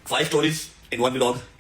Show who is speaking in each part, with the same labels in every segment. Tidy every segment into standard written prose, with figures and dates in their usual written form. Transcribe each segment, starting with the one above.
Speaker 1: 5 stories in one vlog.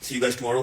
Speaker 1: see you guys tomorrow.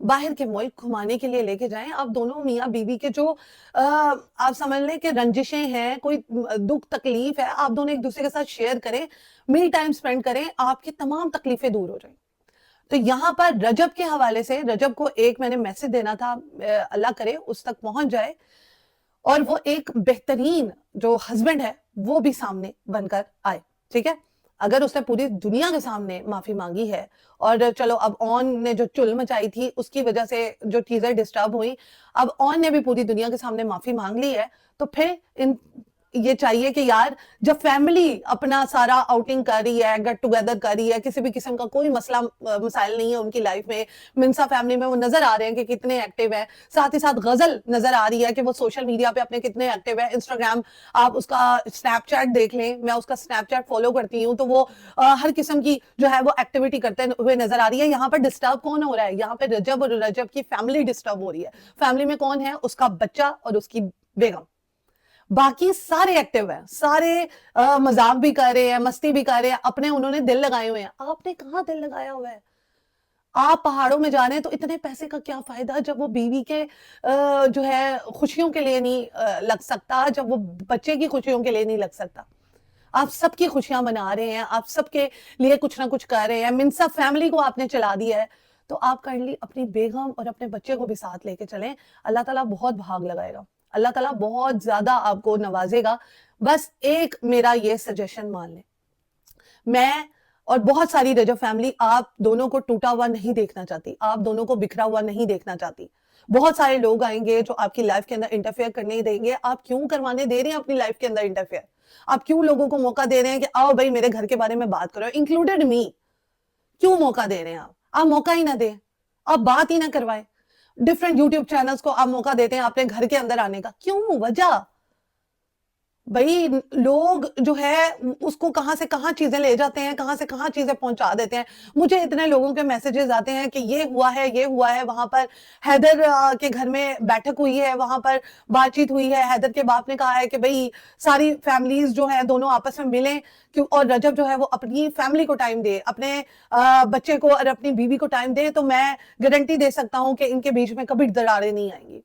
Speaker 2: باہر کے ملک گھمانے کے لیے لے کے جائیں. آپ دونوں میاں بیوی کے جو آپ سمجھ لیں کہ رنجشیں ہیں, کوئی دکھ تکلیف ہے, آپ دونوں ایک دوسرے کے ساتھ شیئر کریں, می ٹائم سپینڈ کریں, آپ کی تمام تکلیفیں دور ہو جائیں. تو یہاں پر رجب کے حوالے سے, رجب کو ایک میں نے میسج دینا تھا, اللہ کرے اس تک پہنچ جائے اور وہ ایک بہترین جو ہسبینڈ ہے وہ بھی سامنے بن کر آئے. ٹھیک ہے, اگر اس نے پوری دنیا کے سامنے معافی مانگی ہے, اور چلو اب اون نے جو چل مچائی تھی اس کی وجہ سے جو چیزیں ڈسٹرب ہوئی, اب اون نے بھی پوری دنیا کے سامنے معافی مانگ لی ہے, تو پھر یہ چاہیے کہ یار جب فیملی اپنا سارا آؤٹنگ کر رہی ہے, گیٹ ٹوگیدر کر رہی ہے, کسی بھی قسم کا کوئی مسئلہ مسائل نہیں ہے ان کی لائف میں, منسا فیملی میں وہ نظر آ رہے ہیں کہ کتنے ایکٹیو ہیں, ساتھ ہی ساتھ غزل نظر آ رہی ہے کہ وہ سوشل میڈیا پہ اپنے کتنے ایکٹیو ہے. انسٹاگرام آپ اس کا اسنیپ چیٹ دیکھ لیں, میں اس کا اسنیپ چیٹ فالو کرتی ہوں, تو وہ ہر قسم کی جو ہے وہ ایکٹیویٹی کرتے ہوئے نظر آ رہی ہے. یہاں پر ڈسٹرب کون ہو رہا ہے؟ یہاں پہ رجب اور رجب کی فیملی ڈسٹرب ہو رہی ہے. فیملی میں کون ہے؟ اس کا بچہ اور اس کی بیگم. باقی سارے ایکٹیو ہیں, سارے مذاق بھی کر رہے ہیں, مستی بھی کر رہے ہیں, اپنے انہوں نے دل لگائے ہوئے ہیں. آپ نے کہاں دل لگایا ہوا ہے؟ آپ پہاڑوں میں جا رہے ہیں تو اتنے پیسے کا کیا فائدہ جب وہ بیوی کے جو ہے خوشیوں کے لیے نہیں لگ سکتا, جب وہ بچے کی خوشیوں کے لیے نہیں لگ سکتا. آپ سب کی خوشیاں منا رہے ہیں, آپ سب کے لیے کچھ نہ کچھ کر رہے ہیں, منسا فیملی کو آپ نے چلا دیا ہے, تو آپ کائنڈلی اپنی بیگم اور اپنے بچے کو بھی ساتھ لے کے چلیں. اللہ تعالیٰ بہت بھاگ لگائے گا, اللہ تعالیٰ بہت زیادہ آپ کو نوازے گا. بس ایک میرا یہ سجیشن مان لیں, میں اور بہت ساری رجب فیملی آپ دونوں کو ٹوٹا ہوا نہیں دیکھنا چاہتی, آپ دونوں کو بکھرا ہوا نہیں دیکھنا چاہتی. بہت سارے لوگ آئیں گے جو آپ کی لائف کے اندر انٹرفیئر کرنے دیں گے. آپ کیوں کروانے دے رہے ہیں اپنی لائف کے اندر انٹرفیئر؟ آپ کیوں لوگوں کو موقع دے رہے ہیں کہ آؤ بھائی میرے گھر کے بارے میں بات کرو, انکلوڈیڈ می؟ کیوں موقع دے رہے ہیں آپ موقع ہی نہ دیں, آپ بات ہی نہ کروائیں. ڈفرینٹ یوٹیوب چینلز کو آپ موقع دیتے ہیں اپنے گھر کے اندر آنے کا, کیوں؟ وجہ بھائی لوگ جو ہے اس کو کہاں سے کہاں چیزیں لے جاتے ہیں, کہاں سے کہاں چیزیں پہنچا دیتے ہیں. مجھے اتنے لوگوں کے میسیجز آتے ہیں کہ یہ ہوا ہے, وہاں پر حیدر کے گھر میں بیٹھک ہوئی ہے, وہاں پر بات چیت ہوئی ہے, حیدر کے باپ نے کہا ہے کہ بھئی ساری فیملیز جو ہیں دونوں آپس میں ملیں, اور رجب جو ہے وہ اپنی فیملی کو ٹائم دے, اپنے بچے کو اور اپنی بیوی کو ٹائم دے, تو میں گارنٹی دے سکتا ہوں کہ ان کے بیچ میں کبھی دراڑیں نہیں آئیں گی.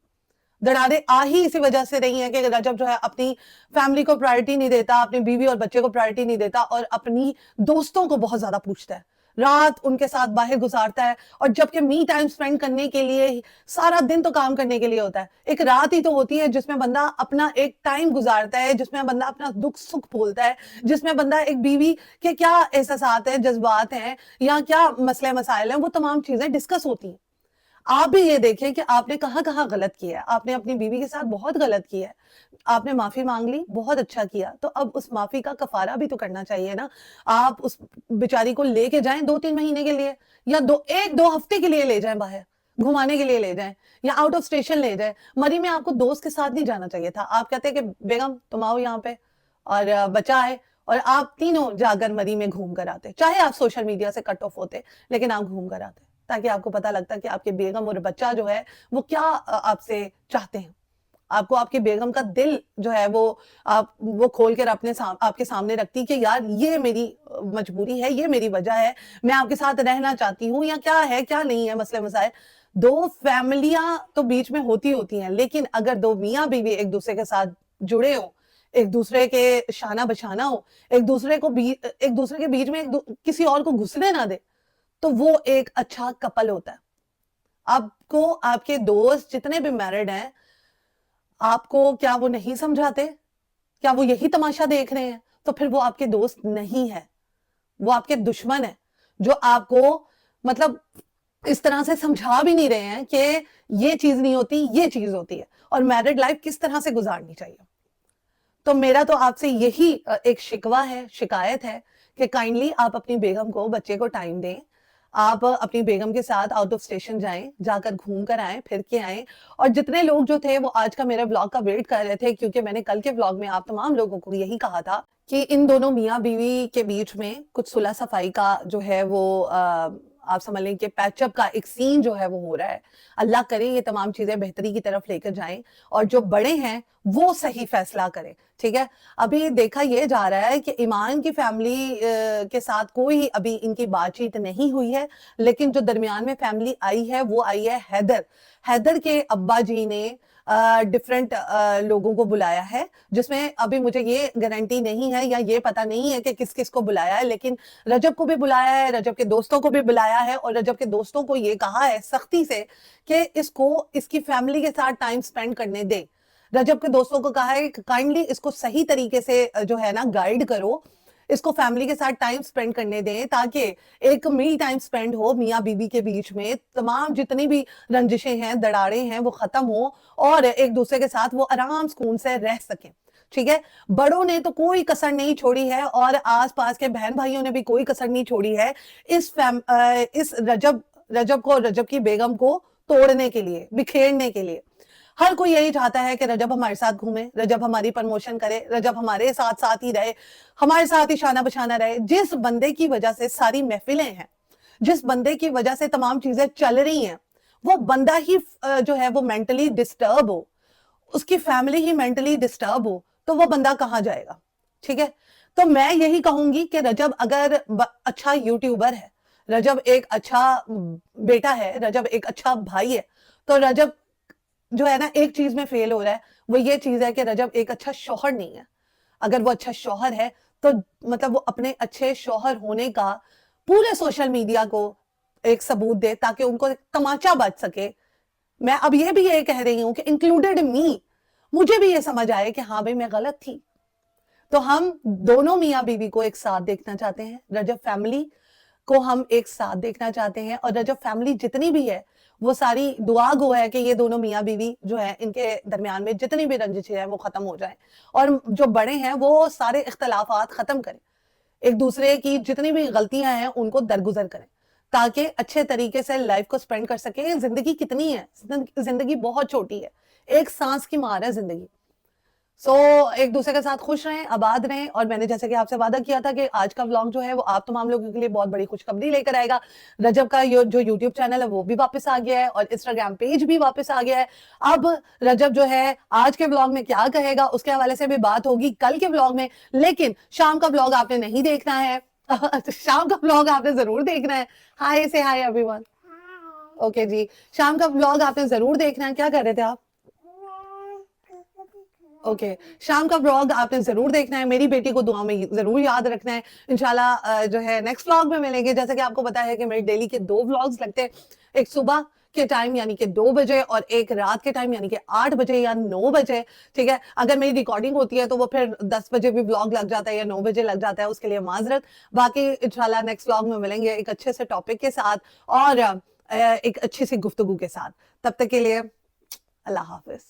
Speaker 2: دراڑیں آ ہی اسی وجہ سے رہی ہیں کہ رجب جو ہے اپنی فیملی کو پرائرٹی نہیں دیتا, اپنی بیوی اور بچے کو پرائرٹی نہیں دیتا, اور اپنی دوستوں کو بہت زیادہ پوچھتا ہے, رات ان کے ساتھ باہر گزارتا ہے. اور جبکہ می ٹائم سپینڈ کرنے کے لیے سارا دن تو کام کرنے کے لیے ہوتا ہے, ایک رات ہی تو ہوتی ہے جس میں بندہ اپنا ایک ٹائم گزارتا ہے, جس میں بندہ اپنا دکھ سکھ بھولتا ہے, جس میں بندہ ایک بیوی کے کیا احساسات ہیں, جذبات ہیں, یا کیا مسئلے مسائل ہیں, وہ تمام چیزیں ڈسکس ہوتی ہیں. آپ بھی یہ دیکھیں کہ آپ نے کہاں کہاں غلط کیا ہے. آپ نے اپنی بیوی کے ساتھ بہت غلط کیا ہے, آپ نے معافی مانگ لی, بہت اچھا کیا, تو اب اس معافی کا کفارہ بھی تو کرنا چاہیے نا. آپ اس بیچاری کو لے کے جائیں 2-3 مہینے کے لیے, یا 1-2 ہفتے کے لیے لے جائیں, باہر گھمانے کے لیے لے جائیں, یا آؤٹ آف اسٹیشن لے جائیں. مری میں آپ کو دوست کے ساتھ نہیں جانا چاہیے تھا. آپ کہتے کہ بیگم تم آؤ یہاں پہ, اور بچہ آئے, اور آپ تینوں جا کر مری میں گھوم کر آتے. چاہے آپ سوشل میڈیا سے کٹ آف ہوتے, لیکن آپ گھوم کر آتے, تاکہ آپ کو پتہ لگتا کہ آپ کے بیگم اور بچہ جو ہے وہ کیا آپ سے چاہتے ہیں. آپ کو آپ کی بیگم کا دل جو ہے وہ کھول کر آپ کے سامنے رکھتی کہ یار یہ میری مجبوری ہے, یہ میری وجہ ہے, میں آپ کے ساتھ رہنا چاہتی ہوں, یا کیا ہے کیا نہیں ہے مسئلے مسائل. 2 فیملیاں تو بیچ میں ہوتی ہیں, لیکن اگر 2 میاں بیوی ایک دوسرے کے ساتھ جڑے ہوں, ایک دوسرے کے شانہ بشانہ ہو, ایک دوسرے کے بیچ میں کسی اور کو گھسنے نہ دے, تو وہ ایک اچھا کپل ہوتا ہے. آپ کو آپ کے دوست جتنے بھی میرڈ ہیں, آپ کو کیا وہ نہیں سمجھاتے؟ کیا وہ یہی تماشا دیکھ رہے ہیں؟ تو پھر وہ آپ کے دوست نہیں ہے, وہ آپ کے دشمن ہے, جو آپ کو مطلب اس طرح سے سمجھا بھی نہیں رہے ہیں کہ یہ چیز نہیں ہوتی, یہ چیز ہوتی ہے, اور میرڈ لائف کس طرح سے گزارنی چاہیے. تو میرا تو آپ سے یہی ایک شکوہ ہے, شکایت ہے کہ کائنڈلی آپ اپنی بیگم کو, بچے کو ٹائم دیں, آپ اپنی بیگم کے ساتھ آؤٹ آف اسٹیشن جائیں, جا کر گھوم کر آئیں, پھر کے آئیں. اور جتنے لوگ جو تھے وہ آج کا میرے ولاگ کا ویٹ کر رہے تھے, کیونکہ میں نے کل کے ولاگ میں آپ تمام لوگوں کو یہی کہا تھا کہ ان دونوں میاں بیوی کے بیچ میں کچھ صلح صفائی کا جو ہے وہ آپ سمجھ لیں کہ پیچ اپ کا ایک سین جو ہے وہ ہو رہا ہے. اللہ کرے یہ تمام چیزیں بہتری کی طرف لے کر جائیں اور جو بڑے ہیں وہ صحیح فیصلہ کریں. ٹھیک ہے, ابھی دیکھا یہ جا رہا ہے کہ ایمان کی فیملی کے ساتھ کوئی ابھی ان کی بات چیت نہیں ہوئی ہے, لیکن جو درمیان میں فیملی آئی ہے وہ آئی ہے حیدر کے ابا جی نے ڈفرنٹ لوگوں کو بلایا ہے, جس میں ابھی مجھے یہ گارنٹی نہیں ہے یا یہ پتا نہیں ہے کہ کس کس کو بلایا ہے, لیکن رجب کو بھی بلایا ہے, رجب کے دوستوں کو بھی بلایا ہے, اور رجب کے دوستوں کو یہ کہا ہے سختی سے کہ اس کو اس کی فیملی کے ساتھ ٹائم سپینڈ کرنے دے. رجب کے دوستوں کو کہا ہے کہ کائنڈلی اس کو صحیح طریقے سے جو ہے نا گائیڈ کرو, اس کو فیملی کے ساتھ ٹائم سپینڈ کرنے دیں تاکہ ایک می ٹائم سپینڈ ہو میاں بیوی کے بیچ میں, تمام جتنی بھی رنجشیں ہیں دڑاڑے ہیں وہ ختم ہو اور ایک دوسرے کے ساتھ وہ آرام سکون سے رہ سکیں. ٹھیک ہے, بڑوں نے تو کوئی کسر نہیں چھوڑی ہے اور آس پاس کے بہن بھائیوں نے بھی کوئی کسر نہیں چھوڑی ہے اس رجب کی بیگم کو توڑنے کے لیے, بکھیرنے کے لیے. ہر کوئی یہی چاہتا ہے کہ رجب ہمارے ساتھ گھومے, رجب ہماری پرموشن کرے, رجب ہمارے ساتھ ہی رہے, ہمارے ساتھ ہی شانہ بشانہ رہے. جس بندے کی وجہ سے ساری محفلیں ہیں, جس بندے کی وجہ سے تمام چیزیں چل رہی ہیں, وہ بندہ ہی جو ہے وہ مینٹلی ڈسٹرب ہو, اس کی فیملی ہی مینٹلی ڈسٹرب ہو, تو وہ بندہ کہاں جائے گا. ٹھیک ہے, تو میں یہی کہوں گی کہ رجب اگر اچھا یوٹیوبر ہے, رجب ایک اچھا بیٹا ہے, رجب ایک اچھا بھائی ہے, تو رجب جو ہے نا ایک چیز میں فیل ہو رہا ہے, وہ یہ چیز ہے کہ رجب ایک اچھا شوہر نہیں ہے. اگر وہ اچھا شوہر ہے تو مطلب وہ اپنے اچھے شوہر ہونے کا پورے سوشل میڈیا کو ایک ثبوت دے تاکہ ان کو تماچا بچ سکے. میں اب یہ بھی یہ کہہ رہی ہوں کہ انکلوڈیڈ می, مجھے بھی یہ سمجھ آئے کہ ہاں بھئی میں غلط تھی. تو ہم دونوں میاں بیوی کو ایک ساتھ دیکھنا چاہتے ہیں, رجب فیملی کو ہم ایک ساتھ دیکھنا چاہتے ہیں, اور رجب فیملی جتنی بھی ہے وہ ساری دعا گو ہے کہ یہ دونوں میاں بیوی جو ہے ان کے درمیان میں جتنی بھی رنجشیں ہیں وہ ختم ہو جائیں, اور جو بڑے ہیں وہ سارے اختلافات ختم کریں, ایک دوسرے کی جتنی بھی غلطیاں ہیں ان کو درگزر کریں تاکہ اچھے طریقے سے لائف کو سپینڈ کر سکیں. زندگی کتنی ہے, زندگی بہت چھوٹی ہے, ایک سانس کی مار ہے زندگی. سو ایک دوسرے کے ساتھ خوش رہیں, آباد رہیں, اور میں نے جیسے کہ آپ سے وعدہ کیا تھا کہ آج کا ولاگ جو ہے وہ آپ تمام لوگوں کے لیے بہت بڑی خوشخبری لے کر آئے گا. رجب کا جو یوٹیوب چینل ہے وہ بھی واپس آ گیا ہے اور انسٹاگرام پیج بھی واپس آ گیا ہے. اب رجب جو ہے آج کے ولاگ میں کیا کہے گا اس کے حوالے سے بھی بات ہوگی کل کے ولاگ میں, لیکن شام کا ولاگ آپ نے نہیں دیکھنا ہے. شام کا ولاگ آپ نے ضرور دیکھنا ہے. ہائی سے ہائی ایوری ون. اوکے جی, شام کا ولاگ آپ نے ضرور دیکھنا ہے. کیا کر رہے تھے آپ؟ اوکے, شام کا ولاگ آپ نے ضرور دیکھنا ہے. میری بیٹی کو دعا میں ضرور یاد رکھنا ہے. انشاءاللہ جو ہے نیکسٹ ولاگ میں ملیں گے. جیسا کہ آپ کو پتا ہے کہ میرے ڈیلی کے 2 ولاگز لگتے ہیں, ایک صبح کے ٹائم یعنی کہ 2 بجے اور ایک رات کے ٹائم یعنی کہ 8 بجے یا 9 بجے. ٹھیک ہے, اگر میری ریکارڈنگ ہوتی ہے تو وہ پھر 10 بجے بھی ولاگ لگ جاتا ہے یا 9 بجے لگ جاتا ہے, اس کے لیے معذرت. باقی انشاءاللہ نیکسٹ ولاگ میں ملیں گے ایک اچھے سے ٹاپک کے ساتھ اور ایک اچھی سی گفتگو کے ساتھ. تب تک کے لیے اللہ حافظ.